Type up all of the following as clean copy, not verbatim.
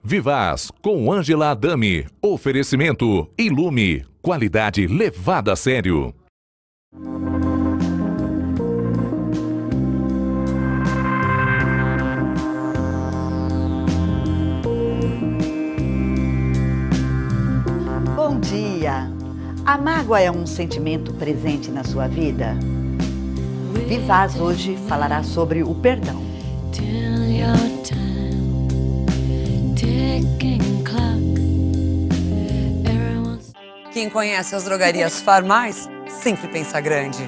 Vivaz, com Ângela Adami. Oferecimento Ilume. Qualidade levada a sério. Bom dia! A mágoa é um sentimento presente na sua vida? Vivaz hoje falará sobre o perdão. Quem conhece as drogarias Farmais sempre pensa grande.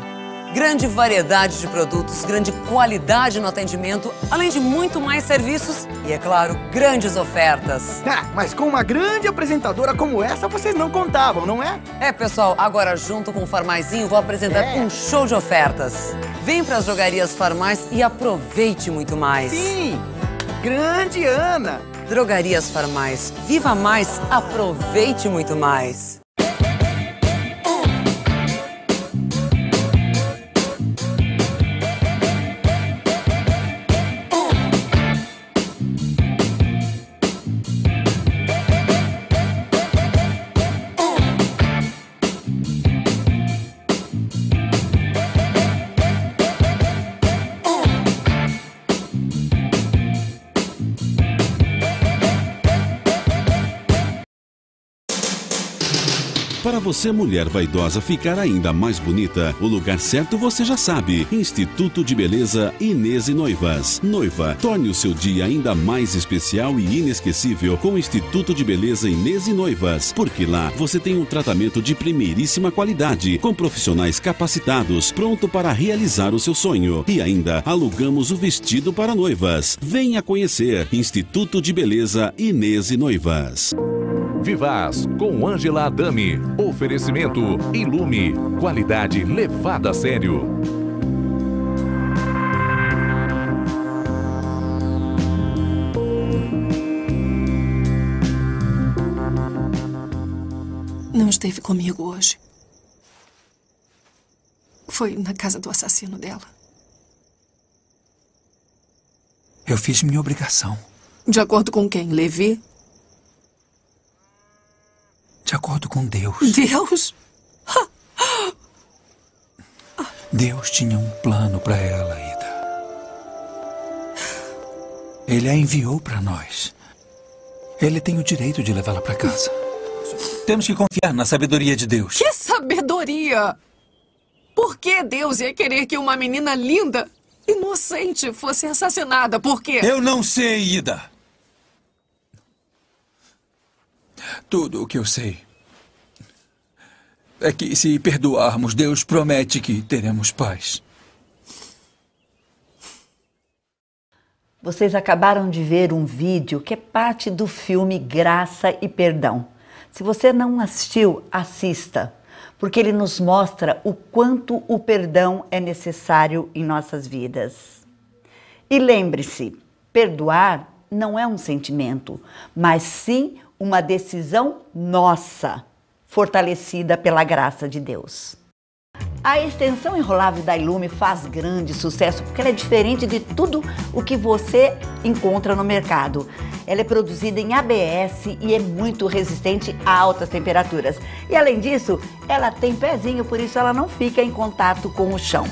Grande variedade de produtos, grande qualidade no atendimento, além de muito mais serviços e, é claro, grandes ofertas. Mas com uma grande apresentadora como essa, vocês não contavam, não é? É, pessoal, agora junto com o Farmaizinho, vou apresentar um show de ofertas. Vem para as drogarias Farmais e aproveite muito mais. Sim! Grande Ana! Drogarias Farmais. Viva mais, aproveite muito mais. Para você, mulher vaidosa, ficar ainda mais bonita, o lugar certo você já sabe. Instituto de Beleza Inês e Noivas. Noiva, torne o seu dia ainda mais especial e inesquecível com o Instituto de Beleza Inês e Noivas. Porque lá você tem um tratamento de primeiríssima qualidade, com profissionais capacitados, pronto para realizar o seu sonho. E ainda alugamos o vestido para noivas. Venha conhecer Instituto de Beleza Inês e Noivas. Vivaz, com Ângela Adami. Oferecimento Ilume. Qualidade levada a sério. Não esteve comigo hoje. Foi na casa do assassino dela. Eu fiz minha obrigação. De acordo com quem? Levi? De acordo com Deus. Deus? Deus tinha um plano para ela, Ida. Ele a enviou para nós. Ele tem o direito de levá-la para casa. Temos que confiar na sabedoria de Deus. Que sabedoria! Por que Deus ia querer que uma menina linda, inocente, fosse assassinada? Por quê? Eu não sei, Ida. Tudo o que eu sei é que, se perdoarmos, Deus promete que teremos paz. Vocês acabaram de ver um vídeo que é parte do filme Graça e Perdão. Se você não assistiu, assista, porque ele nos mostra o quanto o perdão é necessário em nossas vidas. E lembre-se, perdoar não é um sentimento, mas sim uma decisão nossa, fortalecida pela graça de Deus. A extensão enrolável da Ilume faz grande sucesso porque ela é diferente de tudo o que você encontra no mercado. Ela é produzida em ABS e é muito resistente a altas temperaturas. E além disso, ela tem pezinho, por isso ela não fica em contato com o chão.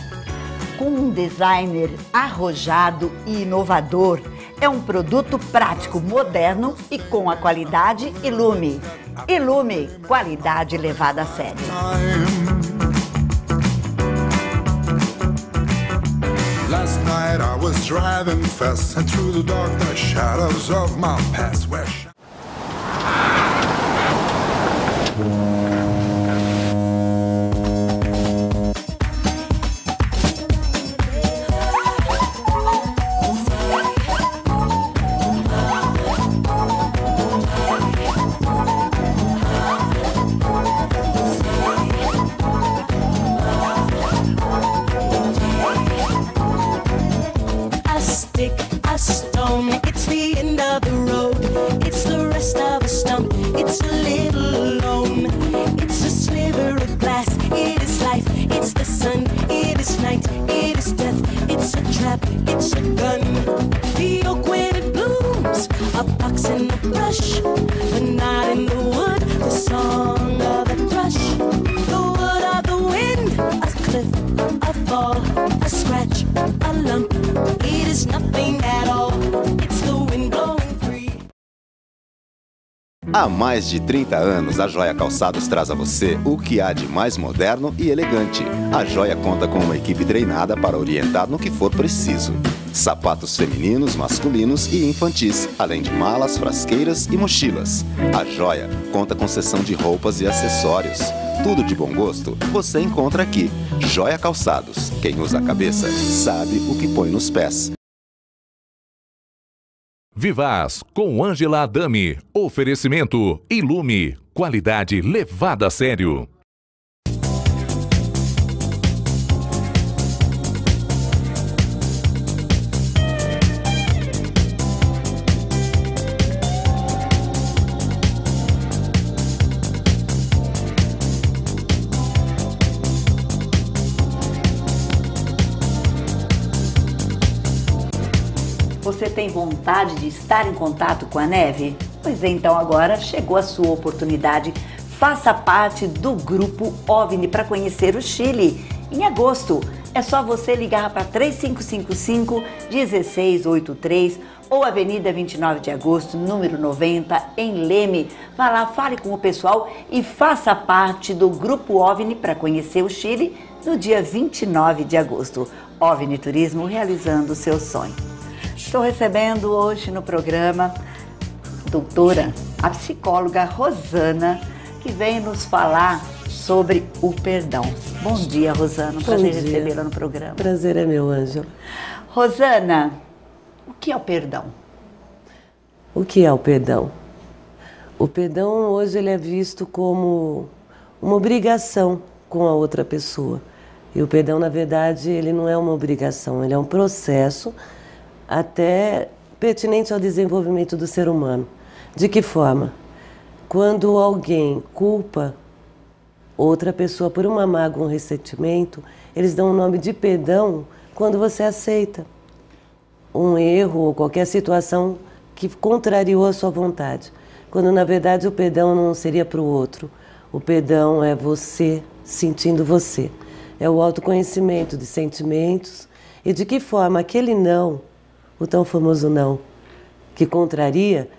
Com um designer arrojado e inovador, é um produto prático, moderno e com a qualidade Ilume. Ilume, qualidade levada a sério. Last night I was driving fast and through the dark the shadows of my past were it's a gun. The oak when it blooms, a fox in the brush, but not in the wood. The song of a thrush, the wood of the wind, a cliff, a fall, a scratch, a lump. It is nothing at all. It's the wind blowing free. Há mais de 30 anos, a Joia Calçados traz a você o que há de mais moderno e elegante. A Joia conta com uma equipe treinada para orientar no que for preciso. Sapatos femininos, masculinos e infantis, além de malas, frasqueiras e mochilas. A Joia conta com seção de roupas e acessórios. Tudo de bom gosto você encontra aqui. Joia Calçados. Quem usa a cabeça sabe o que põe nos pés. Vivaz, com Ângela Adami. Oferecimento Ilume. Qualidade levada a sério. Você tem vontade de estar em contato com a neve? Pois então agora chegou a sua oportunidade. Faça parte do grupo OVNI para conhecer o Chile. Em agosto, é só você ligar para 3555-1683 ou Avenida 29 de Agosto, número 90, em Leme. Vá lá, fale com o pessoal e faça parte do grupo OVNI para conhecer o Chile no dia 29 de agosto. OVNI Turismo, realizando o seu sonho. Estou recebendo hoje no programa a doutora, a psicóloga Rosana, que vem nos falar sobre o perdão. Bom dia, Rosana. Prazer recebê-la no programa. Prazer é meu, Ângela. Rosana, o que é o perdão? O que é o perdão? O perdão hoje ele é visto como uma obrigação com a outra pessoa. E o perdão, na verdade, ele não é uma obrigação, ele é um processo até pertinente ao desenvolvimento do ser humano. De que forma? Quando alguém culpa outra pessoa por uma mágoa, um ressentimento, eles dão o nome de perdão quando você aceita um erro ou qualquer situação que contrariou a sua vontade. Quando, na verdade, o perdão não seria para o outro. O perdão é você sentindo você. É o autoconhecimento de sentimentos e de que forma aquele não, o tão famoso não, que contraria,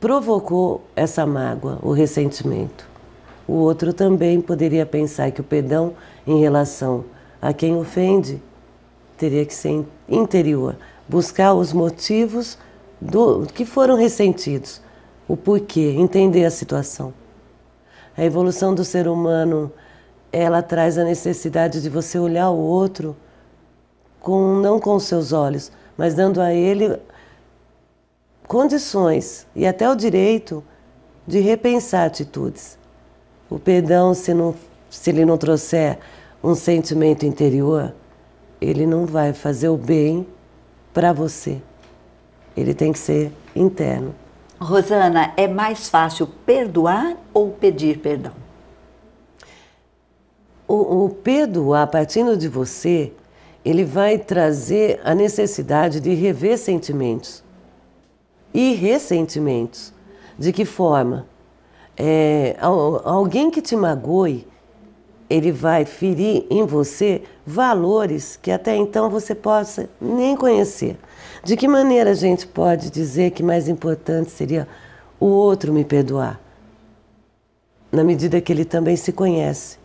provocou essa mágoa, o ressentimento. O outro também poderia pensar que o perdão em relação a quem ofende teria que ser interior, buscar os motivos que foram ressentidos, o porquê, entender a situação. A evolução do ser humano, ela traz a necessidade de você olhar o outro não com os seus olhos, mas dando a ele condições e até o direito de repensar atitudes. O perdão, se ele não trouxer um sentimento interior, ele não vai fazer o bem para você. Ele tem que ser interno. Rosana, é mais fácil perdoar ou pedir perdão? O perdoar, partindo de você, ele vai trazer a necessidade de rever sentimentos e ressentimentos. De que forma? Alguém que te magoe, ele vai ferir em você valores que até então você possa nem conhecer. De que maneira a gente pode dizer que mais importante seria o outro me perdoar? Na medida que ele também se conhece.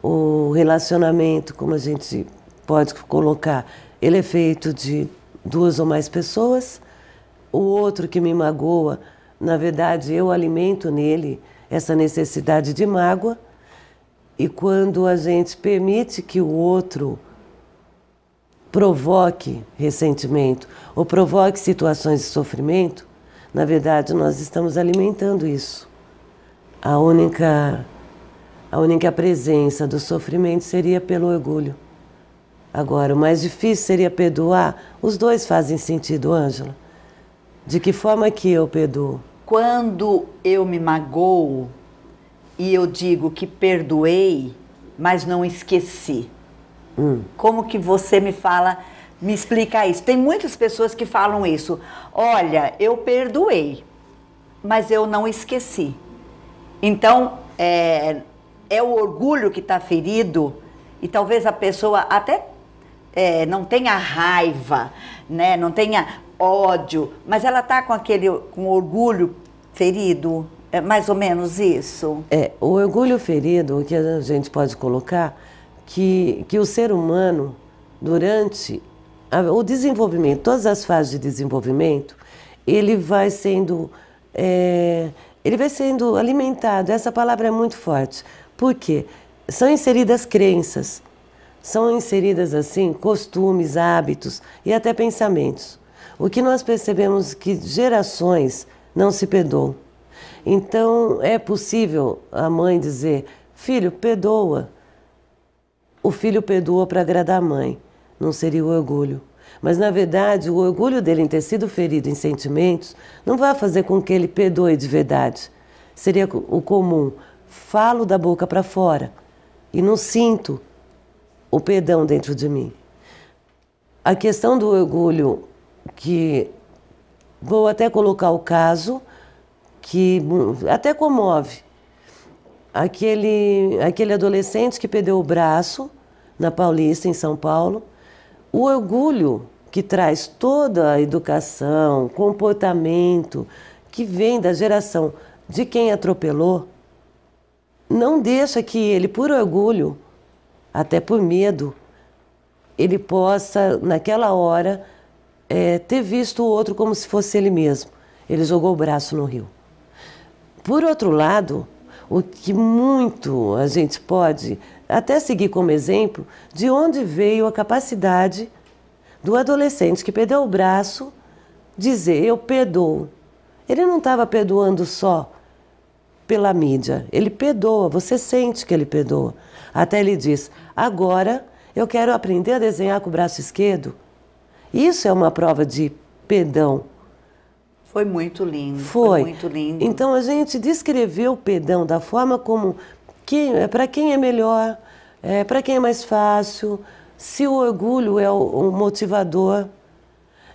O relacionamento, como a gente pode colocar, ele é feito de 2 ou mais pessoas. O outro que me magoa, na verdade, eu alimento nele essa necessidade de mágoa. E quando a gente permite que o outro provoque ressentimento ou provoque situações de sofrimento, na verdade, nós estamos alimentando isso. A única presença do sofrimento seria pelo orgulho. Agora, o mais difícil seria perdoar. Os dois fazem sentido, Ângela. De que forma que eu perdoo? Quando eu me magoo e eu digo que perdoei, mas não esqueci. Como que você me explica isso? Tem muitas pessoas que falam isso. Olha, eu perdoei, mas eu não esqueci. Então, é o orgulho que está ferido e talvez a pessoa até não tenha raiva, né? Não tenha ódio, mas ela está com orgulho ferido. É mais ou menos isso? O orgulho ferido, o que a gente pode colocar, que o ser humano, durante o desenvolvimento, todas as fases de desenvolvimento, ele vai sendo alimentado. Essa palavra é muito forte. Por quê? São inseridas crenças, são inseridas assim costumes, hábitos e até pensamentos. O que nós percebemos que gerações não se perdoam. Então é possível a mãe dizer: filho, perdoa. O filho perdoa para agradar a mãe. Não seria o orgulho. Mas, na verdade, o orgulho dele em ter sido ferido em sentimentos não vai fazer com que ele perdoe de verdade. Seria o comum. Falo da boca para fora e não sinto o perdão dentro de mim. A questão do orgulho, que vou até colocar o caso, que até comove. Aquele adolescente que perdeu o braço na Paulista, em São Paulo. O orgulho que traz toda a educação, comportamento, que vem da geração de quem atropelou, não deixa que ele, por orgulho, até por medo, ele possa, naquela hora, ter visto o outro como se fosse ele mesmo. Ele jogou o braço no rio. Por outro lado, o que muito a gente pode até seguir como exemplo, de onde veio a capacidade do adolescente que perdeu o braço dizer: eu perdoo. Ele não estava perdoando só pela mídia, ele perdoa, você sente que ele perdoa. Até ele diz: agora eu quero aprender a desenhar com o braço esquerdo. Isso é uma prova de perdão. Foi muito lindo. Foi muito lindo. Então a gente descreveu o perdão da forma como para quem é melhor, para quem é mais fácil, se o orgulho é o motivador.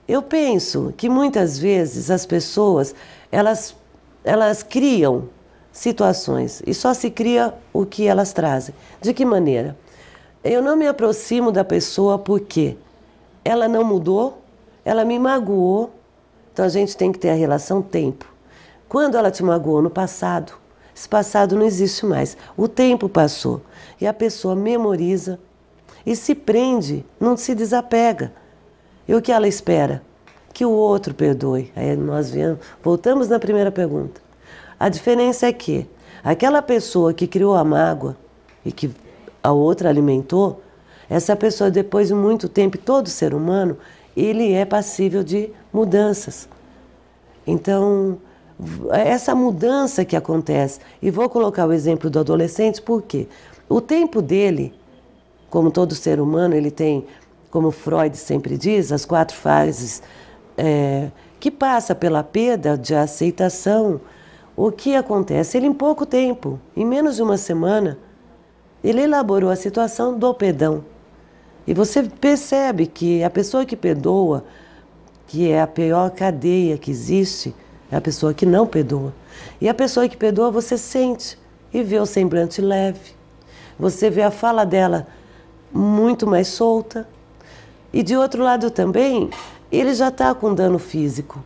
Eu penso que muitas vezes as pessoas, elas criam situações e só se cria o que elas trazem. De que maneira? Eu não me aproximo da pessoa porque ela não mudou, ela me magoou. Então a gente tem que ter a relação tempo. Quando ela te magoou no passado, esse passado não existe mais. O tempo passou e a pessoa memoriza e se prende, não se desapega. E o que ela espera? Que o outro perdoe. Aí nós voltamos na primeira pergunta. A diferença é que aquela pessoa que criou a mágoa e que a outra alimentou, essa pessoa, depois de muito tempo, todo ser humano, ele é passível de mudanças. Então, essa mudança que acontece, e vou colocar o exemplo do adolescente, porque o tempo dele, como todo ser humano, ele tem, como Freud sempre diz, as 4 fases, que passa pela perda de aceitação. O que acontece? Ele, em pouco tempo, em menos de uma semana, ele elaborou a situação do perdão. E você percebe que a pessoa que perdoa, que é a pior cadeia que existe, é a pessoa que não perdoa. E a pessoa que perdoa, você sente e vê o semblante leve. Você vê a fala dela muito mais solta. E de outro lado também, ele já está com dano físico.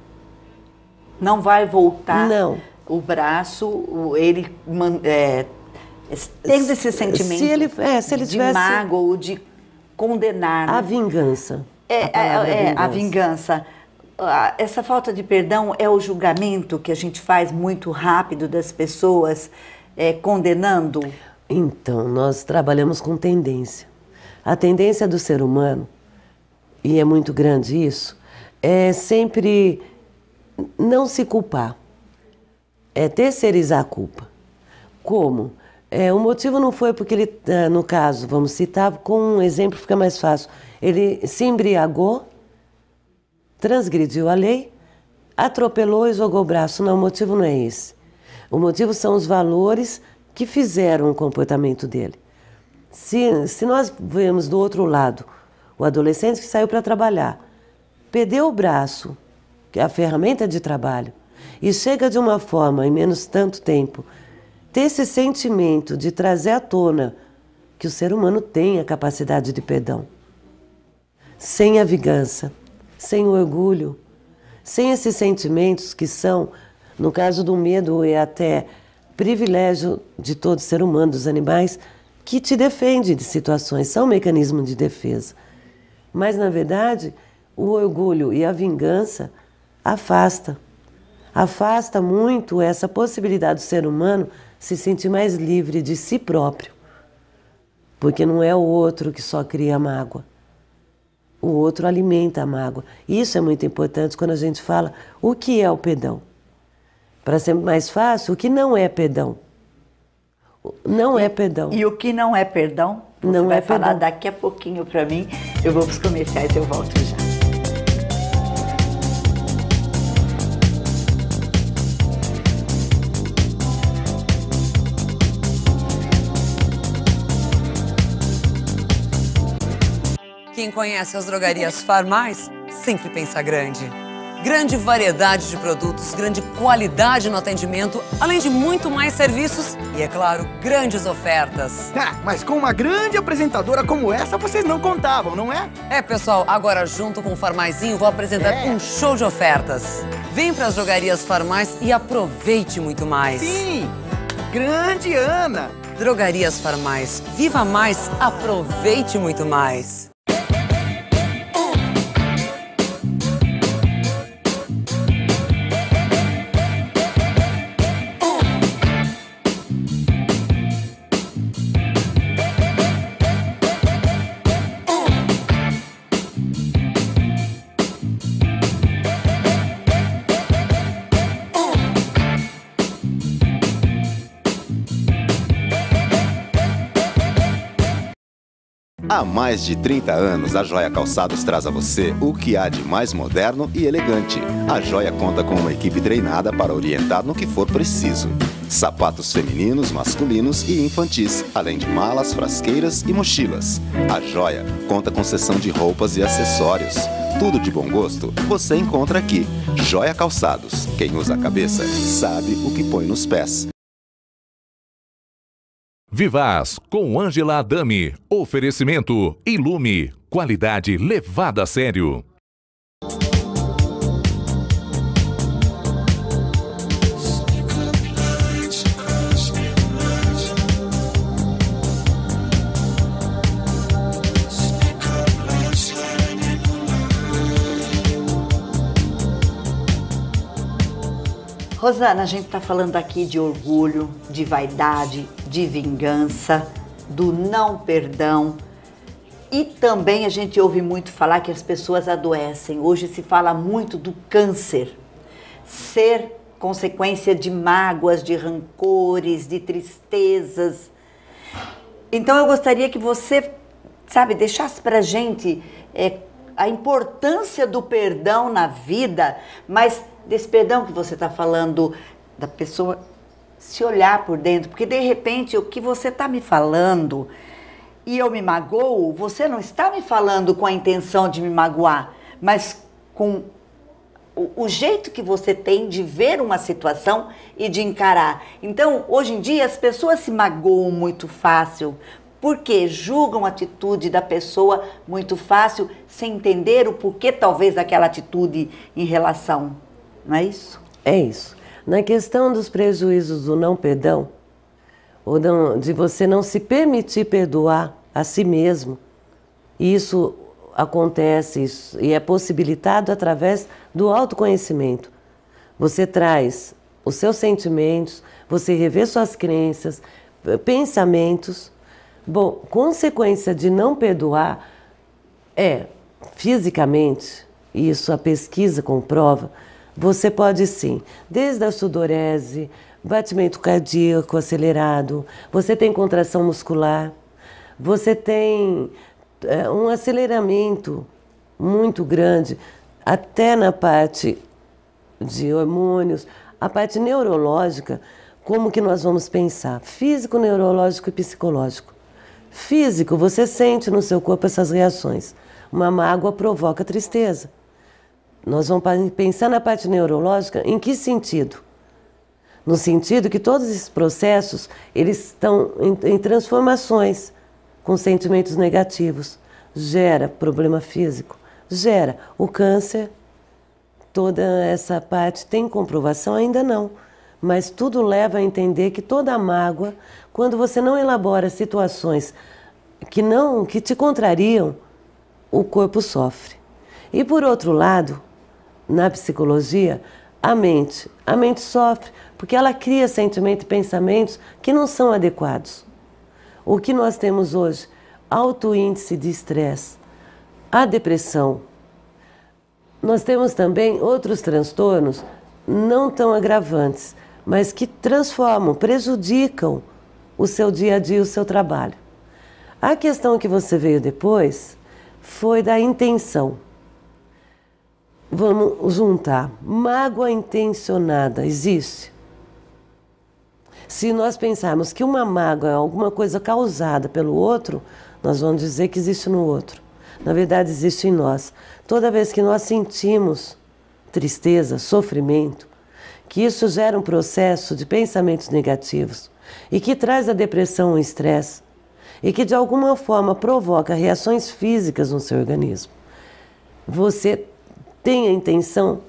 Não vai voltar não. O braço, ele tendo esse sentimento se ele tivesse... de mágoa ou de condenar. A vingança. A vingança. Essa falta de perdão é o julgamento que a gente faz muito rápido das pessoas, condenando? Então, nós trabalhamos com tendência. A tendência do ser humano, e é muito grande isso, é sempre não se culpar. É terceirizar a culpa. Como? O motivo não foi porque ele, no caso, vamos citar, com um exemplo fica mais fácil. Ele se embriagou, transgrediu a lei, atropelou e jogou o braço. Não, o motivo não é esse. O motivo são os valores que fizeram o comportamento dele. Se nós vemos do outro lado, o adolescente que saiu para trabalhar, perdeu o braço, que é a ferramenta de trabalho, e chega de uma forma, em menos tanto tempo, ter esse sentimento de trazer à tona que o ser humano tem a capacidade de perdão. Sem a vingança, sem o orgulho, sem esses sentimentos que são, no caso do medo, é até privilégio de todo ser humano, dos animais, que te defende de situações, são um mecanismo de defesa. Mas, na verdade, o orgulho e a vingança afasta muito essa possibilidade do ser humano se sentir mais livre de si próprio. Porque não é o outro que só cria mágoa. O outro alimenta a mágoa. Isso é muito importante quando a gente fala o que é o perdão. Para ser mais fácil, o que não é perdão. Não é perdão. E o que não é perdão, você vai falar daqui a pouquinho para mim. Eu vou para os comerciais e eu volto já. Quem conhece as drogarias Farmais sempre pensa grande. Grande variedade de produtos, grande qualidade no atendimento, além de muito mais serviços e, é claro, grandes ofertas. Mas com uma grande apresentadora como essa, vocês não contavam, não é? É, pessoal, agora junto com o Farmaizinho, vou apresentar um show de ofertas. Vem para as drogarias Farmais e aproveite muito mais. Sim, grande Ana! Drogarias Farmais, viva mais, aproveite muito mais. Há mais de 30 anos, a Joia Calçados traz a você o que há de mais moderno e elegante. A Joia conta com uma equipe treinada para orientar no que for preciso. Sapatos femininos, masculinos e infantis, além de malas, frasqueiras e mochilas. A Joia conta com seção de roupas e acessórios. Tudo de bom gosto você encontra aqui. Joia Calçados. Quem usa a cabeça sabe o que põe nos pés. Vivaz, com Ângela Adami. Oferecimento Ilume. Qualidade levada a sério. Rosana, a gente está falando aqui de orgulho, de vaidade, de vingança, do não perdão. E também a gente ouve muito falar que as pessoas adoecem. Hoje se fala muito do câncer. Ser consequência de mágoas, de rancores, de tristezas. Então eu gostaria que você, deixasse para a gente a importância do perdão na vida, mas desse perdão que você está falando, da pessoa se olhar por dentro, porque de repente o que você está me falando e eu me magoo, você não está me falando com a intenção de me magoar, mas com o jeito que você tem de ver uma situação e de encarar. Então, hoje em dia, as pessoas se magoam muito fácil, porque julgam a atitude da pessoa muito fácil, sem entender o porquê talvez daquela atitude em relação. Não é isso? É isso. Na questão dos prejuízos do não perdão, ou de você não se permitir perdoar a si mesmo, isso acontece e é possibilitado através do autoconhecimento. Você traz os seus sentimentos, você revê suas crenças, pensamentos. Bom, consequência de não perdoar é, fisicamente, isso a pesquisa comprova, você pode sim, desde a sudorese, batimento cardíaco acelerado, você tem contração muscular, você tem um aceleramento muito grande, até na parte de hormônios, a parte neurológica, como que nós vamos pensar? Físico, neurológico e psicológico. Físico, você sente no seu corpo essas reações. Uma mágoa provoca tristeza. Nós vamos pensar na parte neurológica em que sentido? No sentido que todos esses processos, eles estão em transformações com sentimentos negativos. Gera problema físico, gera o câncer. Toda essa parte tem comprovação? Ainda não. Mas tudo leva a entender que toda a mágoa, quando você não elabora situações que te contrariam, o corpo sofre. E por outro lado, na psicologia, a mente sofre porque ela cria sentimentos e pensamentos que não são adequados. O que nós temos hoje? Alto índice de estresse, a depressão. Nós temos também outros transtornos não tão agravantes, mas que transformam, prejudicam o seu dia a dia, o seu trabalho. A questão que você veio depois foi da intenção. Vamos juntar. Mágoa intencionada existe? Se nós pensarmos que uma mágoa é alguma coisa causada pelo outro, nós vamos dizer que existe no outro. Na verdade, existe em nós. Toda vez que nós sentimos tristeza, sofrimento, que isso gera um processo de pensamentos negativos e que traz a depressão, o estresse, e que de alguma forma provoca reações físicas no seu organismo. Você tem a intenção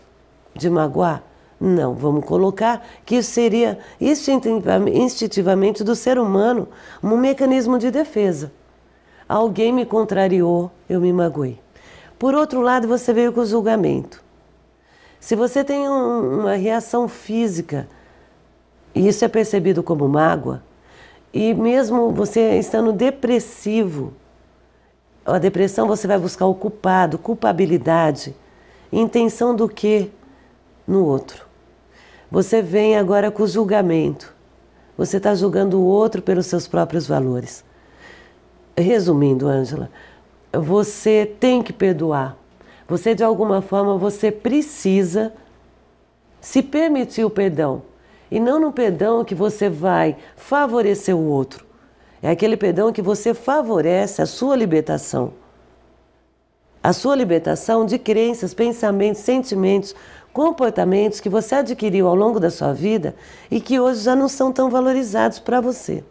de magoar? Não, vamos colocar que isso seria instintivamente do ser humano um mecanismo de defesa. Alguém me contrariou, eu me magoei. Por outro lado, você veio com o julgamento. Se você tem uma reação física, e isso é percebido como mágoa, e mesmo você estando depressivo, a depressão você vai buscar o culpado, culpabilidade, intenção do quê? No outro. Você vem agora com o julgamento. Você está julgando o outro pelos seus próprios valores. Resumindo, Ângela, você tem que perdoar. Você, de alguma forma, você precisa se permitir o perdão. E não no perdão que você vai favorecer o outro. É aquele perdão que você favorece a sua libertação. A sua libertação de crenças, pensamentos, sentimentos, comportamentos que você adquiriu ao longo da sua vida e que hoje já não são tão valorizados para você.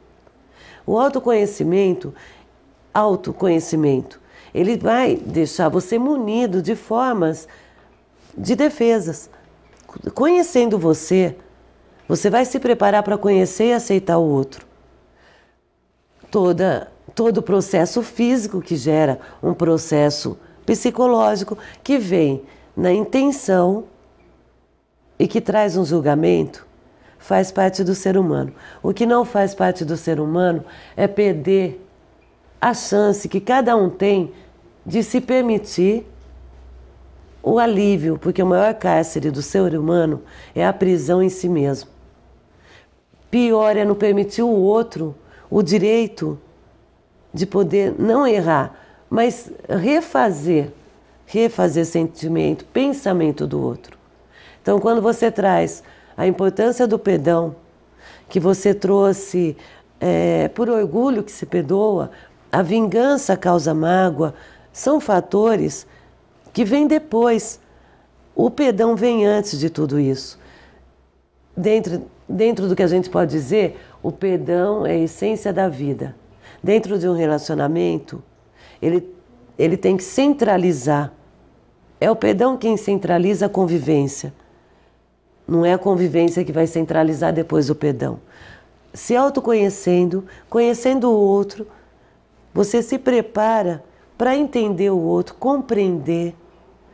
O autoconhecimento, ele vai deixar você munido de formas de defesas. Conhecendo você, você vai se preparar para conhecer e aceitar o outro. Todo o processo físico que gera um processo psicológico que vem na intenção e que traz um julgamento, faz parte do ser humano. O que não faz parte do ser humano é perder a chance que cada um tem de se permitir o alívio, porque o maior cárcere do ser humano é a prisão em si mesmo. Pior é não permitir o outro o direito de poder não errar, mas refazer sentimento, pensamento do outro. Então, quando você traz a importância do perdão, que você trouxe por orgulho que se perdoa, a vingança causa mágoa, são fatores que vêm depois. O perdão vem antes de tudo isso. Dentro do que a gente pode dizer, o perdão é a essência da vida. Dentro de um relacionamento, ele tem que centralizar. É o perdão quem centraliza a convivência. Não é a convivência que vai centralizar depois o perdão. Se autoconhecendo, conhecendo o outro, você se prepara para entender o outro, compreender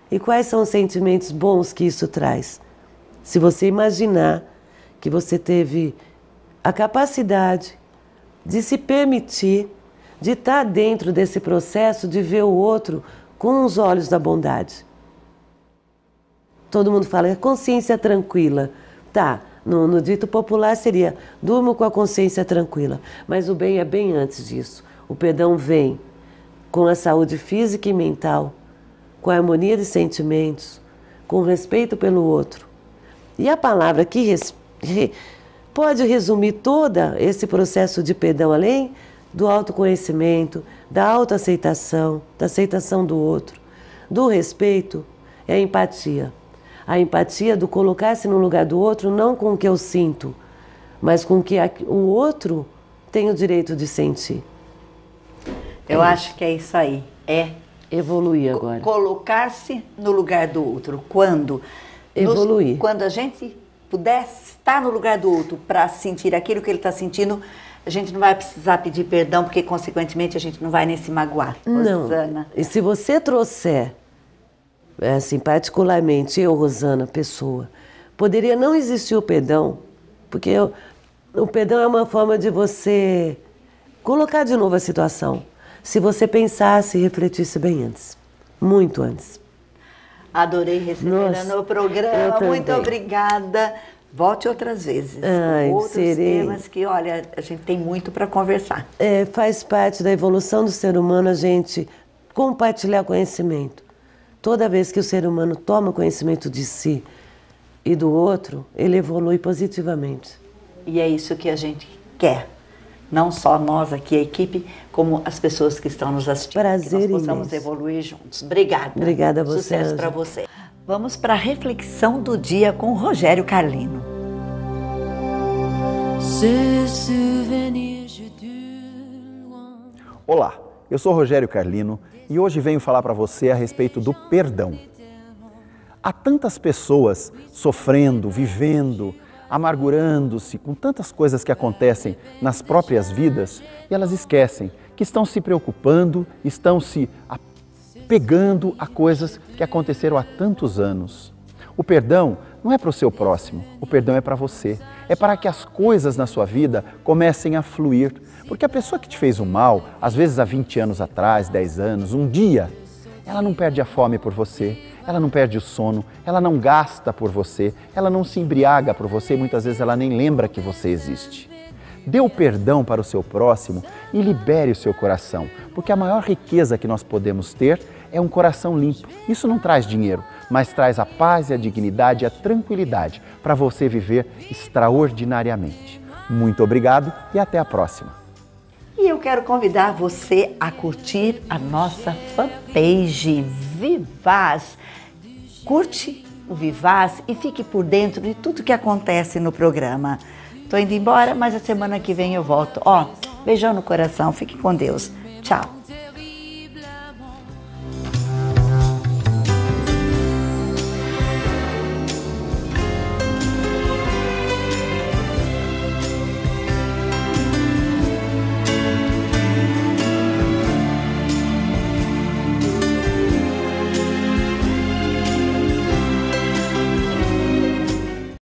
e quais são os sentimentos bons que isso traz. Se você imaginar que você teve a capacidade de se permitir, de estar dentro desse processo de ver o outro com os olhos da bondade. Todo mundo fala, consciência tranquila. Tá, no dito popular seria, durmo com a consciência tranquila. Mas o bem é bem antes disso. O perdão vem com a saúde física e mental, com a harmonia de sentimentos, com respeito pelo outro. E a palavra que pode resumir todo esse processo de perdão, além do autoconhecimento, da autoaceitação, da aceitação do outro, do respeito, é a empatia. A empatia do colocar-se no lugar do outro, não com o que eu sinto, mas com o que o outro tem o direito de sentir. Eu acho que é isso aí. É evoluir agora. Colocar-se no lugar do outro. Quando a gente puder estar no lugar do outro para sentir aquilo que ele está sentindo, a gente não vai precisar pedir perdão, porque consequentemente a gente não vai nem se magoar. Não. Rosana. E se você trouxer, assim, particularmente eu, Rosana, pessoa, poderia não existir o perdão, porque o perdão é uma forma de você colocar de novo a situação. Se você pensasse e refletisse bem antes, muito antes. Adorei recebê-la no programa, muito obrigada. Volte outras vezes, com outros temas que, olha, a gente tem muito para conversar. Faz parte da evolução do ser humano a gente compartilhar conhecimento. Toda vez que o ser humano toma conhecimento de si e do outro, ele evolui positivamente. E é isso que a gente quer. Não só nós aqui, a equipe, como as pessoas que estão nos assistindo. Prazer que nós possamos imenso. Evoluir juntos. Obrigada. Obrigada a você. Sucesso para você. Vamos para a reflexão do dia com o Rogério Carlino. Olá, eu sou Rogério Carlino e hoje venho falar para você a respeito do perdão. Há tantas pessoas sofrendo, vivendo, amargurando-se com tantas coisas que acontecem nas próprias vidas e elas esquecem que estão se preocupando, estão se apegando a coisas que aconteceram há tantos anos. O perdão não é para o seu próximo, o perdão é para você. É para que as coisas na sua vida comecem a fluir. Porque a pessoa que te fez o mal, às vezes há 20 anos atrás, 10 anos, um dia, ela não perde a fome por você, ela não perde o sono, ela não gasta por você, ela não se embriaga por você e muitas vezes ela nem lembra que você existe. Dê o perdão para o seu próximo e libere o seu coração, porque a maior riqueza que nós podemos ter é um coração limpo. Isso não traz dinheiro, mas traz a paz e a dignidade e a tranquilidade para você viver extraordinariamente. Muito obrigado e até a próxima. E eu quero convidar você a curtir a nossa fanpage Vivaz. Curte o Vivaz e fique por dentro de tudo que acontece no programa. Tô indo embora, mas a semana que vem eu volto. Beijão no coração, fique com Deus. Tchau.